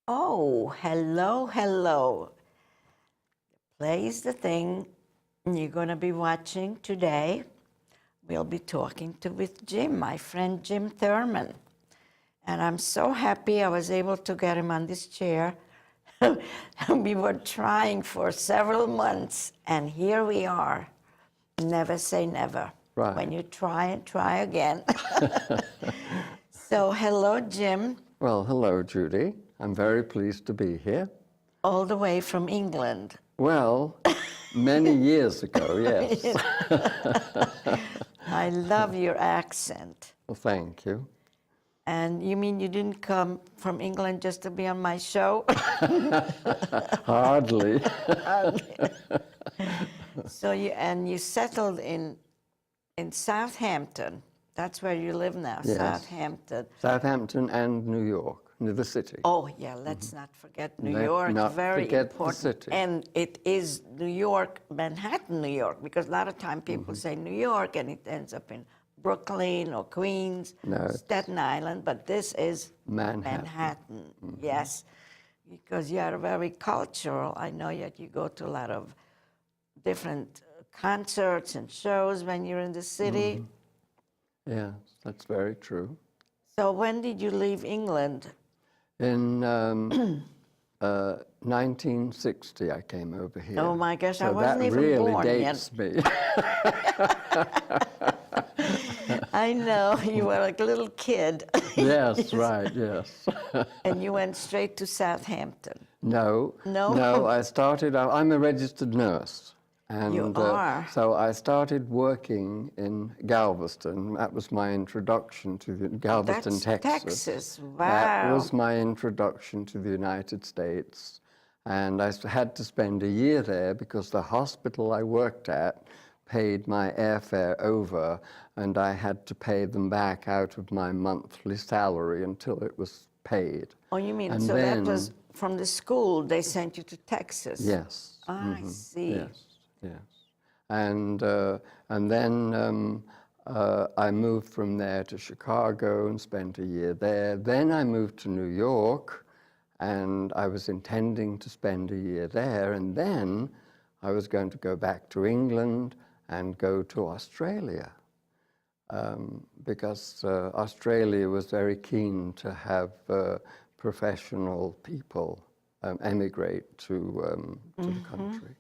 Oh, hello, hello. Play is the thing you're going to be watching today. We'll be talking with Jim, my friend Jim Thurman. And I'm so happy I was able to get him on this chair. We were trying for several months, and here we are. Never say never. Right. When you try and try again. So, hello, Jim. Well, hello, Judy. I'm very pleased to be here. All the way from England. Well, many years ago, yes. I love your accent. Well, thank you. And you mean you didn't come from England just to be on my show? Hardly. So you settled in Southampton. That's where you live now, Yes. Southampton. Southampton and New York, near the city. Oh yeah, let's not forget New Let's York. not Very forget the important. city. And it is New York, Manhattan, New York, because a lot of time people say New York and it ends up in Brooklyn or Queens, No. Staten Island, but this is Manhattan. Yes, because you are very cultural. I know that you go to a lot of different concerts and shows when you're in the city. Yes, that's very true. So when did you leave England? In 1960, I came over here. Oh my gosh, I So wasn't that even really born yet. dates me. I know, you were like a little kid. Yes, right, yes. And you went straight to Southampton. No. No? No, I'm a registered nurse. And You are? So I started working in Galveston. That was my introduction to Galveston, That's Texas. Texas, wow. That was my introduction to the United States. And I had to spend a year there because the hospital I worked at paid my airfare over, and I had to pay them back out of my monthly salary until it was paid. Oh, you mean, And so then, that was from the school, they sent you to Texas? Yes. I see. Yes, yes. And then I moved from there to Chicago and spent a year there. Then I moved to New York, and I was intending to spend a year there, and then I was going to go back to England and go to Australia, because Australia was very keen to have professional people emigrate to the country.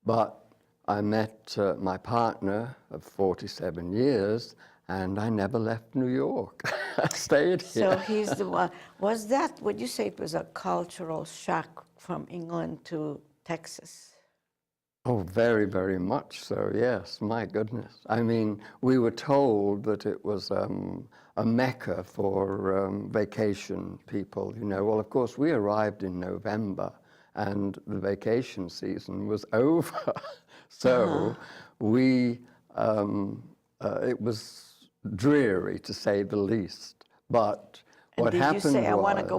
But I met my partner of 47 years, and I never left New York. I stayed here. So he's the one. Was that, would you say it was a cultural shock from England to Texas? Oh, very, very much so, yes, my goodness. I mean, we were told that it was a mecca for vacation people, you know. Well, of course, we arrived in November, and the vacation season was over. So it was dreary, to say the least. But what happened was... Did you say, I want to go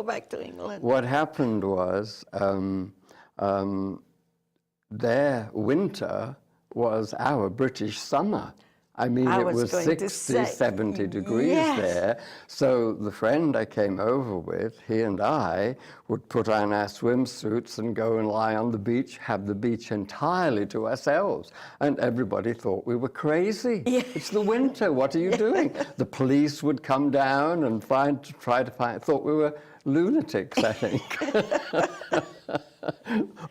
back to England? What happened was... their winter was our British summer. I mean, it was 60, 70 degrees there. So the friend I came over with, he and I would put on our swimsuits and go and lie on the beach, have the beach entirely to ourselves. And everybody thought we were crazy. Yeah. It's the winter, what are you doing? The police would come down and thought we were lunatics, I think.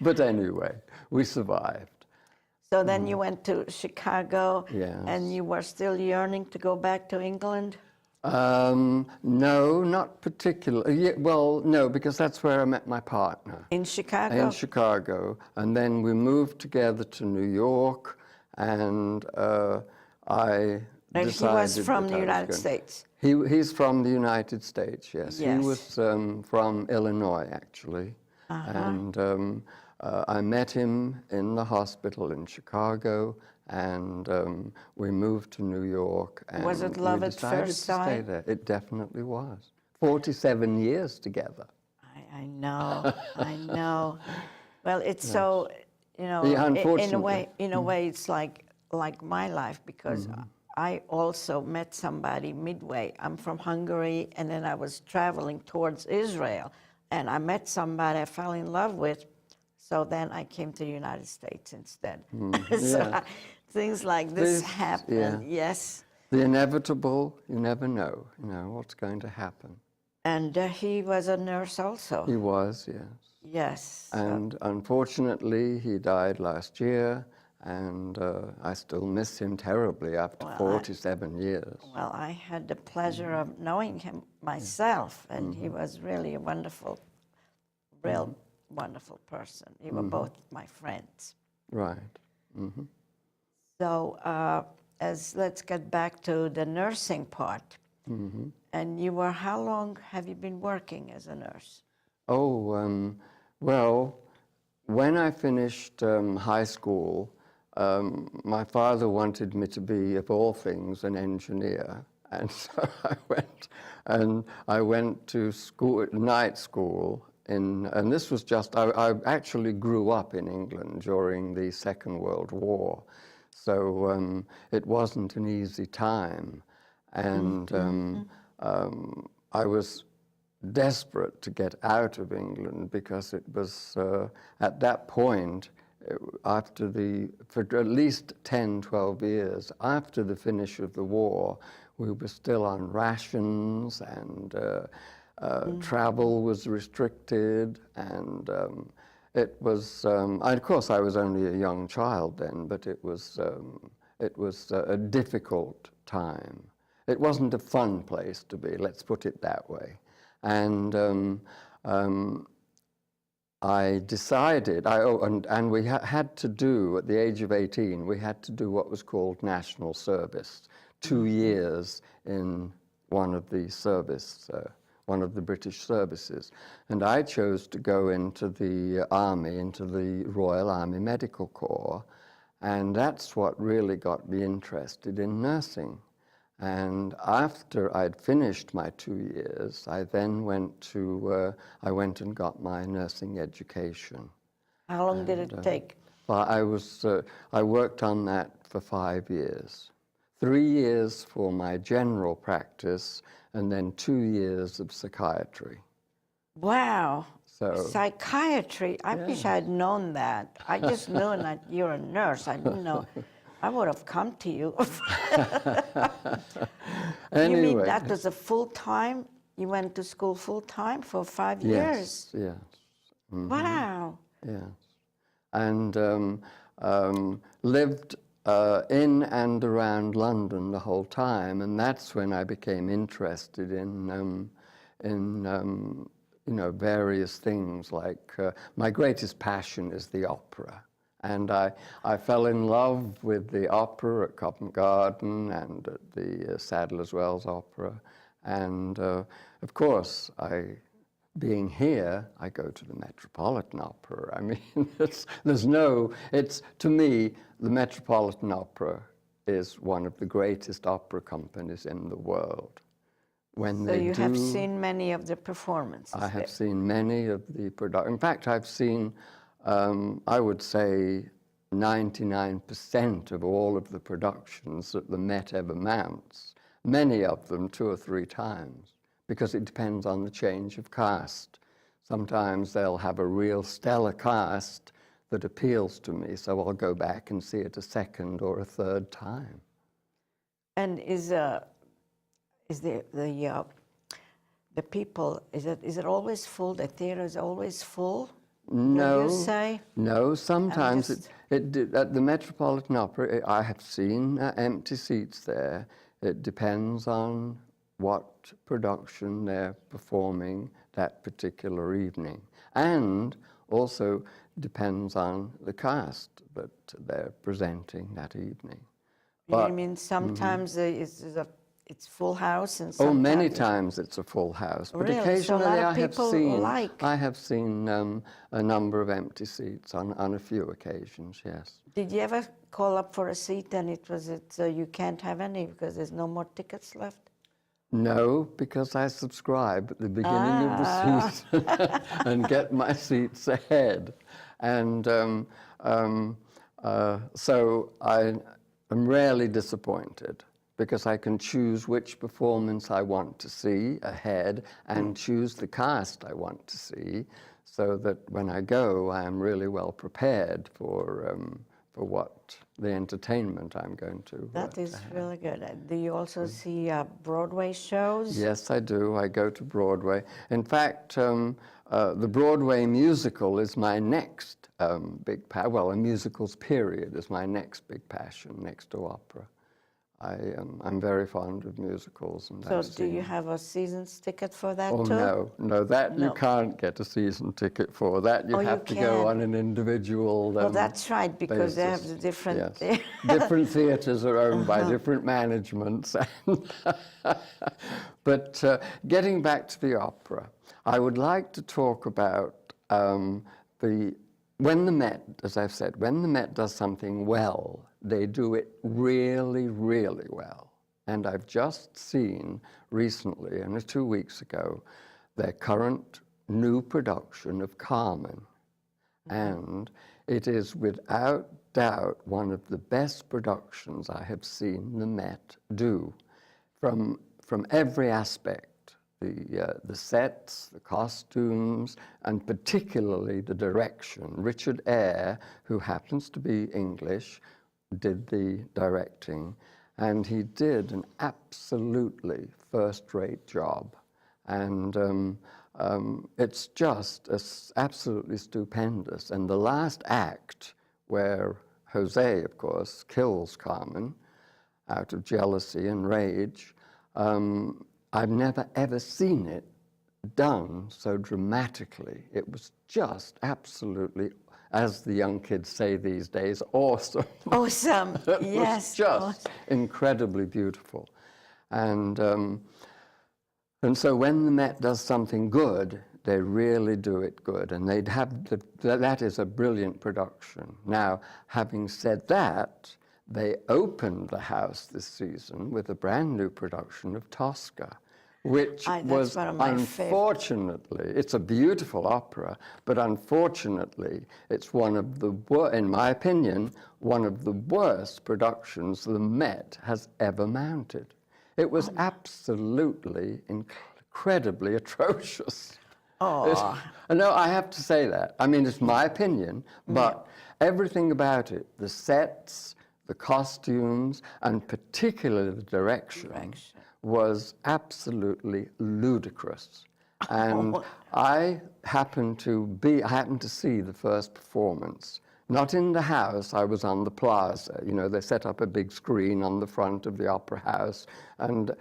But anyway, we survived. So then you went to Chicago, Yes. and you were still yearning to go back to England? No, not particularly. Yeah, well, no, because that's where I met my partner. In Chicago? In Chicago. And then we moved together to New York, and I decided he was from that the I United was States? He's from the United States, yes. Yes. He was from Illinois, actually. And I met him in the hospital in Chicago, and we moved to New York. And was it love at decided first to stay sight? there. It definitely was. 47 years together. I know, I know. Well, it's so, you know, Yeah, in a way, it's like my life, because I also met somebody midway. I'm from Hungary, and then I was traveling towards Israel. and I met somebody I fell in love with. So then I came to the United States instead. So things like this happen, yes. The inevitable, you never know, what's going to happen. And he was a nurse also. He was, yes. Yes. And unfortunately, he died last year, and I still miss him terribly after 47 years. Well, I had the pleasure of knowing him myself, and he was really a wonderful, real wonderful person. You were both my friends. Right. So let's get back to the nursing part. And you were, how long have you been working as a nurse? Oh, well, when I finished high school, my father wanted me to be, of all things, an engineer. And so I went to school, night school, and this was just, I actually grew up in England during the Second World War. So it wasn't an easy time. And I was desperate to get out of England because it was, at that point, for at least 10, 12 years after the finish of the war, we were still on rations, and travel was restricted, and it was, of course I was only a young child then, but it was a difficult time. It wasn't a fun place to be, let's put it that way. And I decided, and we had to do, at the age of 18, we had to do what was called national service, 2 years in one of the British services. And I chose to go into the Army, into the Royal Army Medical Corps, and that's what really got me interested in nursing. And after I'd finished my 2 years, I then went and got my nursing education. How long did it take? I worked on that for 5 years. 3 years for my general practice, and then 2 years of psychiatry. Wow. So, psychiatry, I wish I'd known that. I just knew that you're a nurse. I didn't know. I would have come to you. Anyway. You mean that was a full-time? You went to school full-time for 5 years? Yes. Wow. Yes. And lived in and around London the whole time, and that's when I became interested in various things. Like my greatest passion is the opera. And I fell in love with the opera at Covent Garden and at the Sadler's Wells Opera. And of course, being here, I go to the Metropolitan Opera. I mean, to me, the Metropolitan Opera is one of the greatest opera companies in the world. So you have seen many of the performances? I have seen many of the productions. In fact, I've seen, I would say, 99% of all of the productions that the Met ever mounts, many of them 2 or 3 times, because it depends on the change of cast. Sometimes they'll have a real stellar cast that appeals to me, so I'll go back and see it a second or a third time. And is the people, is it always full? The theater is always full? No, would you say? No. Sometimes at the Metropolitan Opera, I have seen empty seats there. It depends on what production they're performing that particular evening, and also depends on the cast that they're presenting that evening. You mean sometimes it's full house, and sometimes many times it's a full house. But really? occasionally So a lot of people I have seen a number of empty seats on a few occasions, yes. Did you ever call up for a seat and you can't have any because there's no more tickets left? No, because I subscribe at the beginning of the season and get my seats ahead. And so I am rarely disappointed. because I can choose which performance I want to see ahead and choose the cast I want to see, so that when I go, I am really well prepared for what the entertainment I'm going to. That is really good. Do you also see Broadway shows? Yes, I do. I go to Broadway. In fact, the Broadway musical is my next big passion. Well, a musicals period is my next big passion, next to opera. I'm very fond of musicals. And so do you have a season's ticket for that too? No, that you can't get a season ticket for. That you have to go on an individual well, that's right, because they have the different... Yes. Different theatres are owned by different managements. But getting back to the opera, I would like to talk about when the Met, as I've said, when the Met does something well, they do it really, really well. And I've just seen recently, only 2 weeks ago, their current new production of Carmen. And it is without doubt one of the best productions I have seen the Met do from every aspect. The sets, the costumes, and particularly the direction. Richard Eyre, who happens to be English, did the directing, and he did an absolutely first-rate job. And it's just absolutely stupendous. And the last act, where Jose, of course, kills Carmen out of jealousy and rage, I've never ever seen it done so dramatically. It was just absolutely, as the young kids say these days, awesome. Awesome, It yes. was just incredibly beautiful. And so when the Met does something good, they really do it good. And they'd have that is a brilliant production. Now, having said that, they opened the house this season with a brand new production of Tosca, which was unfortunately, it's a beautiful opera, but unfortunately, it's one of the, in my opinion, one of the worst productions the Met has ever mounted. It was absolutely incredibly atrocious. Oh. No, I have to say that. I mean, it's my opinion, but everything about it, the sets, the costumes, and particularly the direction, was absolutely ludicrous. And I happened to see the first performance. Not in the house, I was on the plaza. You know, they set up a big screen on the front of the opera house, and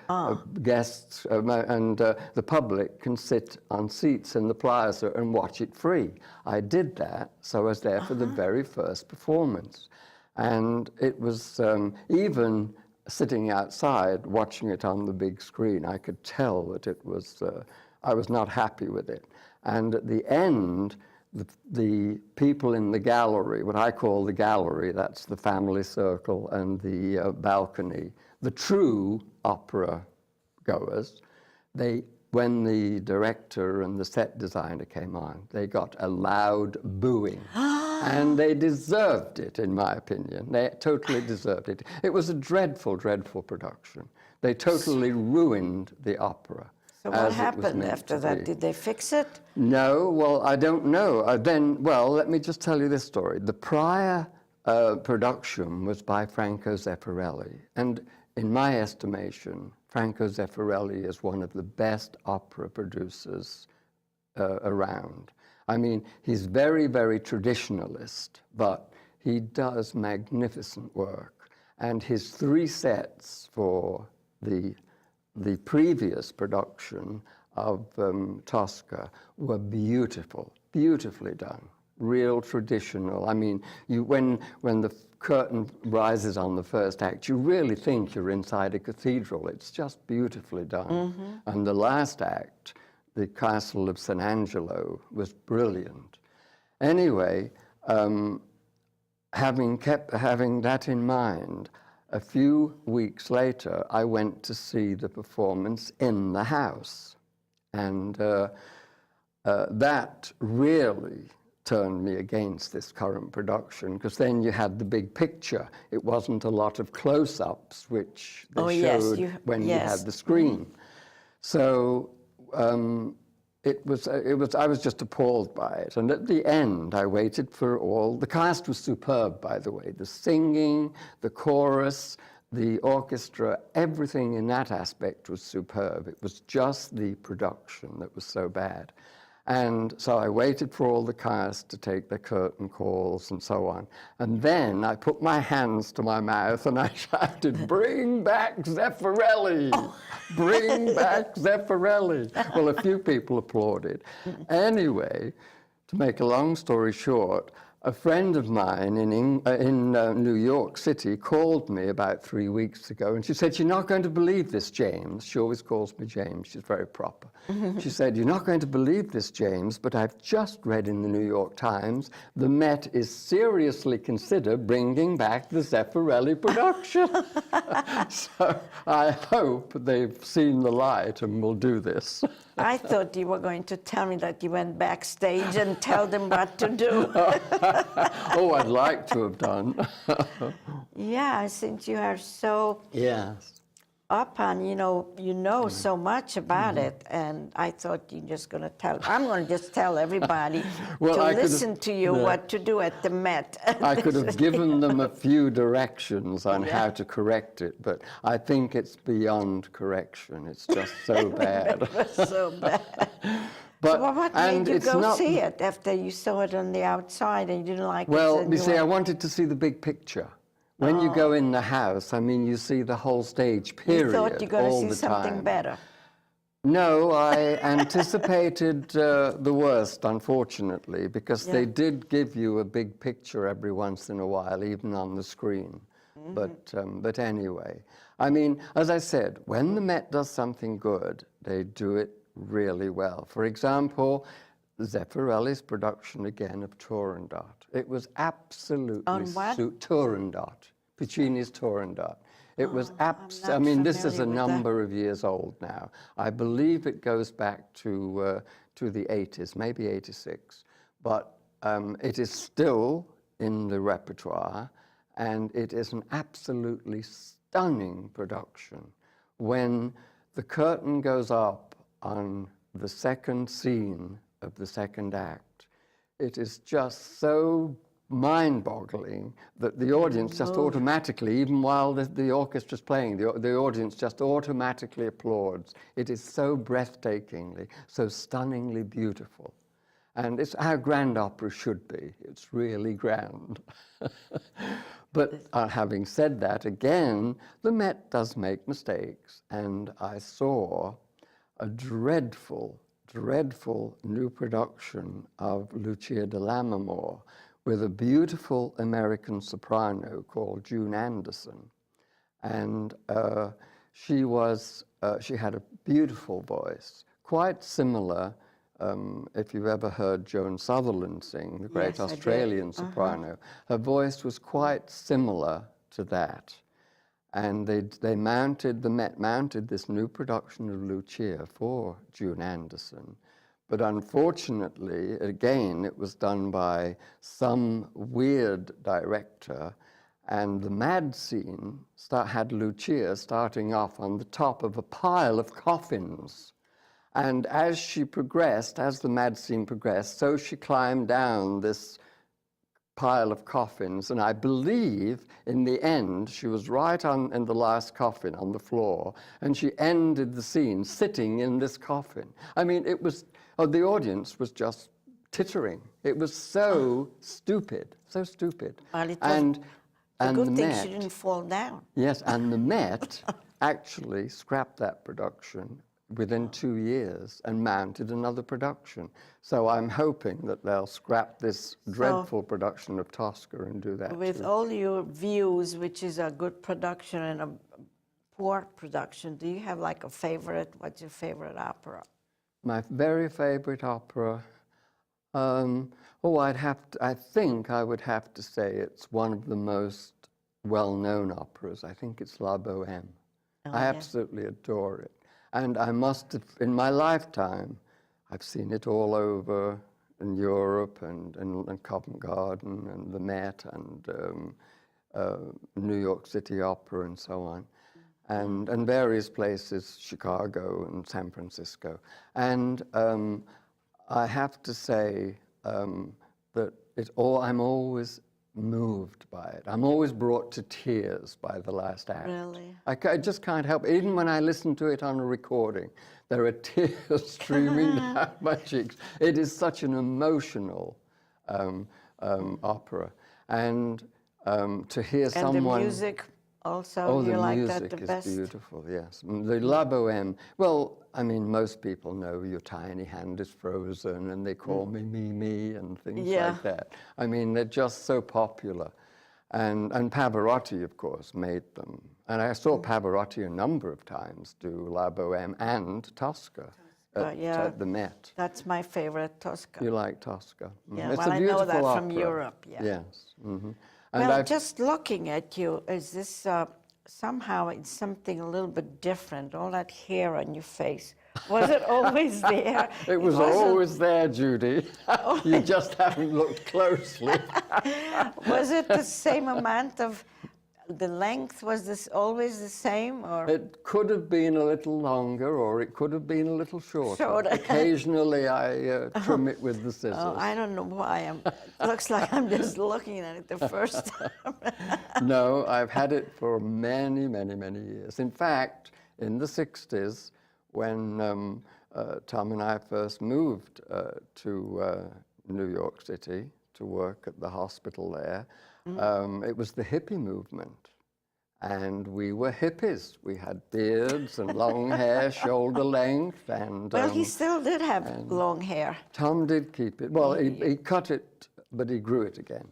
guests and the public can sit on seats in the plaza and watch it free. I did that, so I was there for the very first performance. And it was even sitting outside watching it on the big screen, I could tell that it was, I was not happy with it. And at the end, the people in the gallery, what I call the gallery, that's the family circle and the balcony, the true opera goers, when the director and the set designer came on, they got a loud booing. And they deserved it, in my opinion. They totally deserved it. It was a dreadful, dreadful production. They totally ruined the opera. So what happened after that? Did they fix it? No, well, I don't know. Well, let me just tell you this story. The prior production was by Franco Zeffirelli. And in my estimation, Franco Zeffirelli is one of the best opera producers around. I mean, he's very, very traditionalist, but he does magnificent work. And his 3 sets for the previous production of Tosca were beautiful, beautifully done, real traditional. I mean, when the curtain rises on the first act, you really think you're inside a cathedral. It's just beautifully done. And the last act, the Castle of San Angelo, was brilliant. Anyway, having that in mind, a few weeks later, I went to see the performance in the house. And that really turned me against this current production, because then you had the big picture. It wasn't a lot of close-ups, which they showed when you had the screen. So I was just appalled by it. And at the end, I waited for the cast was superb, by the way. The singing, the chorus, the orchestra, everything in that aspect was superb. It was just the production that was so bad. And so I waited for all the cast to take their curtain calls and so on. And then I put my hands to my mouth and I shouted, "Bring back Zeffirelli! Bring back Zeffirelli!" Well, a few people applauded. Anyway, to make a long story short, a friend of mine in New York City called me about 3 weeks ago, and she said, "You're not going to believe this, James." She always calls me James. She's very proper. She said, "You're not going to believe this, James, but I've just read in the New York Times the Met is seriously considered bringing back the Zeffirelli production." So I hope they've seen the light and will do this. I thought you were going to tell me that you went backstage and tell them what to do. Oh, I'd like to have done. Yeah, since you are so up on, you know so much about it, and I thought you're just going to tell. I'm going to just tell everybody to listen to you what to do at the Met. I could have given them a few directions on how to correct it, but I think it's beyond correction. It's just so bad. It was so bad. But so what made you go see it after you saw it on the outside and you didn't like it? Well, you see, I wanted to see the big picture. When you go in the house, I mean, you see the whole stage, period, you thought you were going to see something better. No, I anticipated the worst, unfortunately, because they did give you a big picture every once in a while, even on the screen. But anyway, I mean, as I said, when the Met does something good, they do it really well. For example, Zeffirelli's production again of Turandot. It was absolutely Turandot, Puccini's Turandot. It was I mean, this is a number of years old now. I believe it goes back to the 80s, maybe 86. But it is still in the repertoire, and it is an absolutely stunning production. When the curtain goes up on the second scene of the second act, it is just so mind-boggling that the audience just automatically, even while the orchestra's playing, the audience just automatically applauds. It is so breathtakingly, so stunningly beautiful. And it's how grand opera should be. It's really grand. But having said that, again, the Met does make mistakes, and I saw a dreadful new production of Lucia di Lammermoor with a beautiful American soprano called June Anderson. And she had a beautiful voice, quite similar, if you've ever heard Joan Sutherland sing, the great Australian soprano. Her voice was quite similar to that. And the Met mounted this new production of Lucia for June Anderson. But unfortunately, again, it was done by some weird director, and the mad scene had Lucia starting off on the top of a pile of coffins. And as she progressed, as the mad scene progressed, so she climbed down this pile of coffins, and I believe in the end she was right in the last coffin on the floor, and she ended the scene sitting in this coffin. I mean, it was, the audience was just tittering. It was so stupid, so stupid. Well, it was a good thing she didn't fall down. Yes, and the Met actually scrapped that production within 2 years and mounted another production. So I'm hoping that they'll scrap this dreadful production of Tosca and do that with too. all your views, which is a good production and a poor production, do you have like a favorite? What's your favorite opera? My very favorite opera, I think I would have to say it's one of the most well-known operas. I think it's La Bohème. I absolutely adore it. And I must have, in my lifetime, I've seen it all over in Europe and Covent Garden and the Met and New York City Opera and so on, and various places, Chicago and San Francisco. And I have to say that I'm always moved by it. I'm always brought to tears by the last act. Really? I just can't help it. Even when I listen to it on a recording, there are tears streaming down my cheeks. It is such an emotional opera. And to hear someone... And the music also, you like that the best? Oh, the music is beautiful, yes. The La Bohème, well, I mean, most people know Your Tiny Hand is Frozen, and They Call Me Mimi, and things like that. I mean, they're just so popular. And Pavarotti, of course, made them. And I saw Pavarotti a number of times do La Bohème and Tosca at the Met. That's my favorite, Tosca. You like Tosca? Yeah, it's well, a beautiful I know that opera. from Europe, yeah. Yes. Well, just looking at you, is this somehow it's something a little bit different, all that hair on your face. Was it always there? It was always there, Judy. You just haven't looked closely. Was it the same amount of, the length, was this always the same? Or? It could have been a little longer, or it could have been a little shorter. Occasionally I trim it with the scissors. Oh, I don't know why. It looks like I'm just looking at it the first time. No, I've had it for many, many, many years. In fact, in the 60s, when Tom and I first moved to New York City to work at the hospital there, it was the hippie movement. And we were hippies. We had beards and long hair, shoulder length, and... Well, he still did have long hair. Tom did keep it. Well, he cut it, but he grew it again.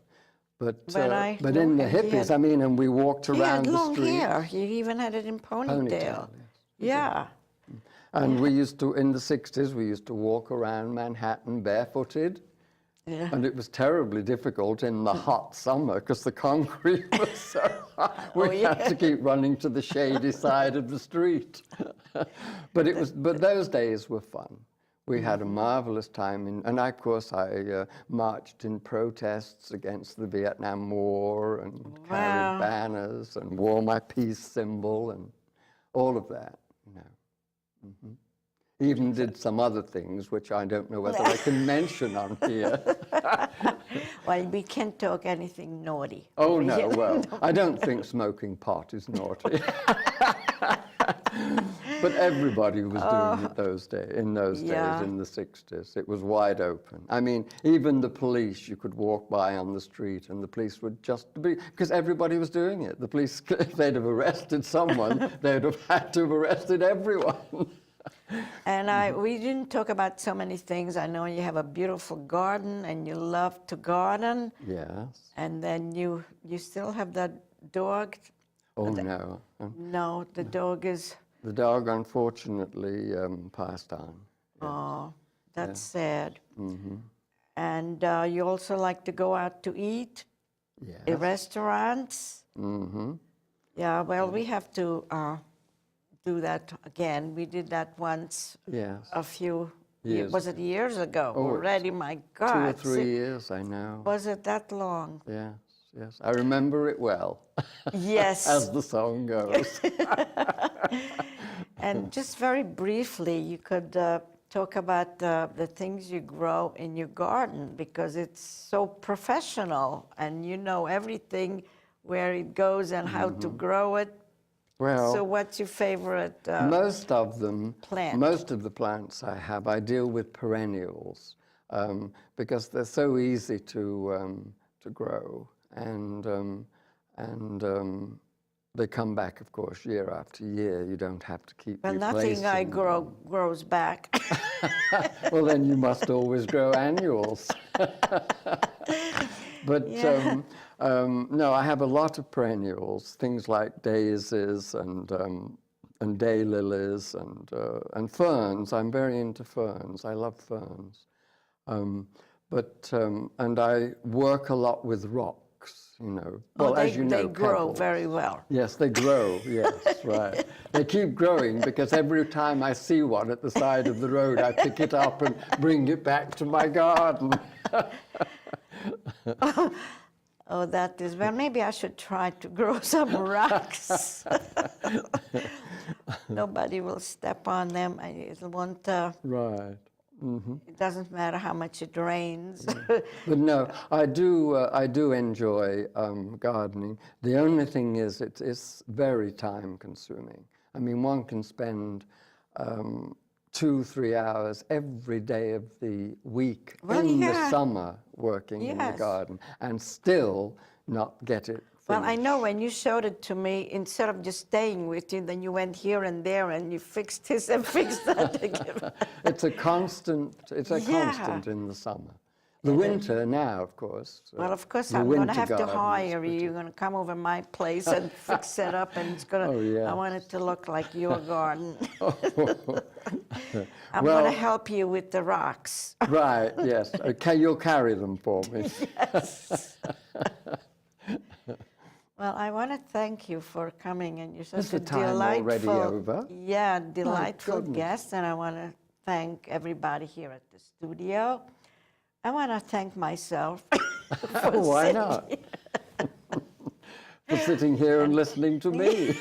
But in the hippies, I mean, and we walked around the street. He had long hair. He even had it in ponytail. Yes. Yeah. And we used to, in the 60s, we used to walk around Manhattan barefooted. Yeah. And it was terribly difficult in the hot summer because the concrete was so hot. We had to keep running to the shady side of the street. But those days were fun. We had a marvelous time, and of course I marched in protests against the Vietnam War and carried banners and wore my peace symbol and all of that. Even did some other things, which I don't know whether I can mention on here. Well, we can't talk anything naughty. Oh, no, well, I don't think smoking pot is naughty. But everybody was doing it in those days, in the 60s. It was wide open. I mean, even the police, you could walk by on the street and the police would just be, because everybody was doing it. The police, if they'd have arrested someone, they'd have had to have arrested everyone. And we didn't talk about so many things. I know you have a beautiful garden and you love to garden. Yes. And then you still have that dog. Oh, no. No, the dog is... The dog, unfortunately, passed on. Yes. Oh, that's sad. And you also like to go out to eat in restaurants. Yeah, well, we have to do that again. We did that once a few years. Was it years ago already? My God. 2 or 3 years, I know. Was it that long? Yes, yes. I remember it well. Yes. As the song goes. And just very briefly, you could talk about the things you grow in your garden, because it's so professional and you know everything, where it goes and how to grow it. Well, so what's your favorite most of them, plant? Most of the plants I have, I deal with perennials because they're so easy to grow, and they come back, of course, year after year. You don't have to keep replacing them. Nothing I grow grows back. Well, then you must always grow annuals. But no, I have a lot of perennials, things like daisies and daylilies and ferns. I'm very into ferns. I love ferns. And I work a lot with rock. rocks, you know. Oh, Well, as you know, they grow pebbles. very well. Yes, they grow, yes, right. They keep growing because every time I see one at the side of the road, I pick it up and bring it back to my garden. Oh, that is, well, maybe I should try to grow some rocks. Nobody will step on them. It won't, Right. Mm-hmm. it doesn't matter how much it rains. But no, I do enjoy gardening. The only thing is it's very time consuming. I mean, one can spend 2-3 hours every day of the week in the summer working in the garden and still not get it finished. Well, I know when you showed it to me, instead of just staying with you, then you went here and there and you fixed this and fixed that again. It's a constant in the summer. The winter now, of course. Well, of course, I'm going to have to hire you. You're going to come over my place and fix it up, and it's going to, I want it to look like your garden. I'm going to help you with the rocks. Right, yes. Okay, you'll carry them for me. Yes. Well, I want to thank you for coming, and you're such a delightful, over? Yeah, delightful guest, and I want to thank everybody here at the studio. I want to thank myself for Why not? For sitting here and listening to me.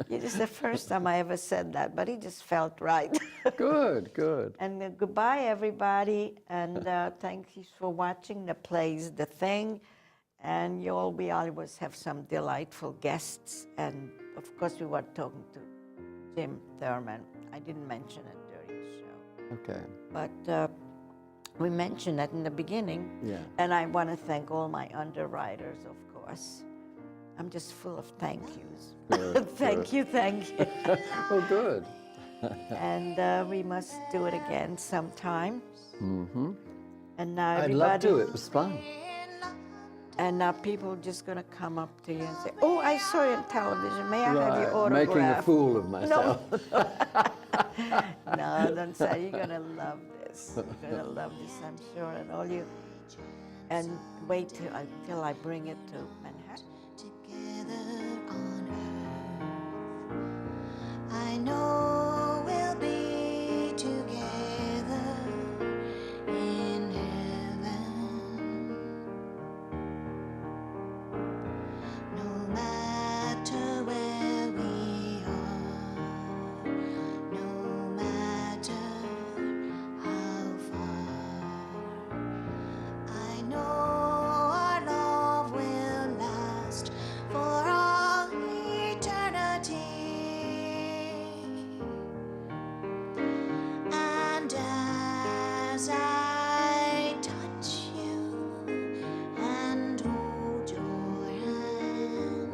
It is the first time I ever said that, but it just felt right. Good, good. And goodbye, everybody, and thank you for watching the plays, The Thing. And we always have some delightful guests. And of course, we were talking to Jim Thurman. I didn't mention it during the show. Okay. But we mentioned that in the beginning. Yeah. And I want to thank all my underwriters, of course. I'm just full of thank yous. Good, thank you. Oh, good. And we must do it again sometime. Mm-hmm. And now I'd everybody... love to. It was fun. And now people are just going to come up to you and say, oh, I saw you on television. May I have your autograph? Making a fool of myself. No, no, don't say. You're going to love this. You're going to love this, I'm sure. And all you... And wait until I bring it to Manhattan. Together on earth, I know we'll be together in heaven. No matter where we are, no matter how far, I know our love will last for all eternity. And as I touch you and hold your hand,